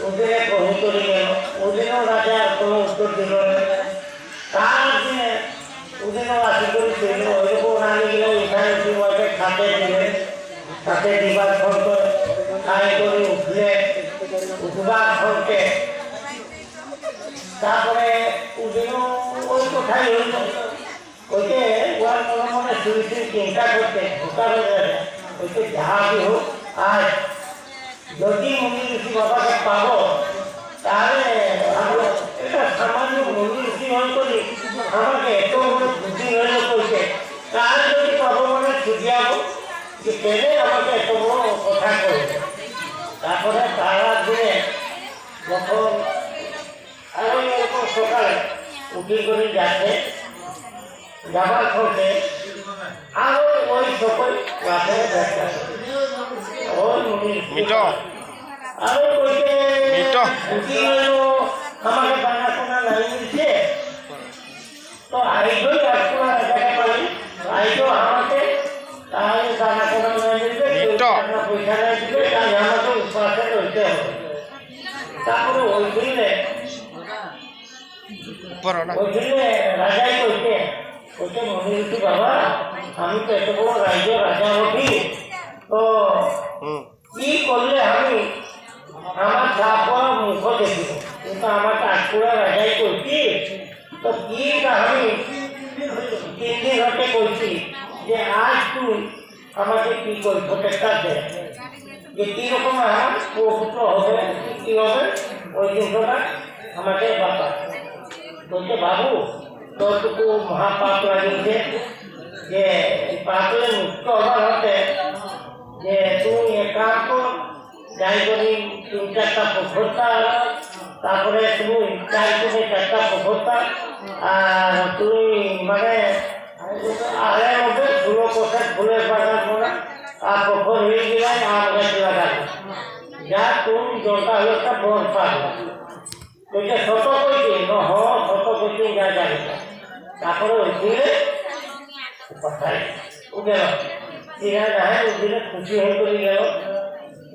ওদের কহি করে গেল, ওদেরও রাজা কোনো উত্তর দিল না। তার যে ওদেরও আসি করে ছিল, ওইরকম রানী গেলে ওইখানে ওকে খাতে দিলে, খাতে দিবার ফলকে খাই করে উঠলে, উঠবার ফলকে তারপরে ওদেরও ওই কোথায় হইল, ওইকে ওর মনে মনে শুরু শুরু চিন্তা করতে ঢোকার হয়ে যাবে, ওইকে যাহা কি হোক আর যদি মুনি ঋষি বাবাকে পাবো তাহলে এটা সামান্য মুনি ঋষি হয়ে করি আমাকে এত বড় খুশি হইল কইছে, তার যদি পাবো মানে ছুটি যাবো যে পেলে আমাকে এত বড় কথা করবে। তারপরে তারা দিনে যখন আরো এরকম সকালে উঠি করে যাচ্ছে, যাবার ফলে আরো ওই সকল রাতে দেখা ওই মুনি আরো কইতে আমাকে বানা শোনা নাই মিলছে, তো আইজো রাজকুমার রাজাকে পারি, আইজো আমাকে তাহলে বানা শোনা নাই মিলবে, পয়সা নাই দিবে, তাই আমাকে উপাসে রইতে হবে। তারপরে ওই দিনে রাজাই কইতে কইতে মনে হচ্ছে বাবা আমি তো এত বড় রাজ্য রাজা উঠি, তো কি করলে আমি আমার ছাপা মুখ দেখিব, কিন্তু আমার কাঠপুরা রাজাই কইছি, তো কি আমি 3 দিন হতে কইছি যে আজ তুই আমাকে কি করি প্রত্যেকটা দে, যে কিরকম আমার পুত্র হবে কি হবে ওই জিনিসটা আমাকে বাবা বলতে, বাবু তোরটুকু মহাপাপ লাগিয়েছে, যে পাপে মুক্ত হবার হতে যে তুই একান্ত যাই করি 3-4টা পুকুরতা, তারপরে তুমি যাই করে 4টা পুকুরতা, আর তুই মানে আড়াই মধ্যে ফুলো কোথায় ফুলের বাগান করা আর পুকুর হয়ে গেলে আম গাছ লাগাবে, যা তুমি দরকার হলো একটা বর পাবে, এটা ছোট কইছি ছোট কইছি যা জানি। তারপরে ওই দিলে কথায় ও গেল, এরা যায় ওই দিনে খুশি হয়ে করে গেল,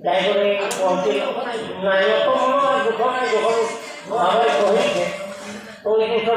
যাই করে পৌঁছিল নাই অত মনে হয় যখন যখন ভাবে কহিছে ওই জিনিসটা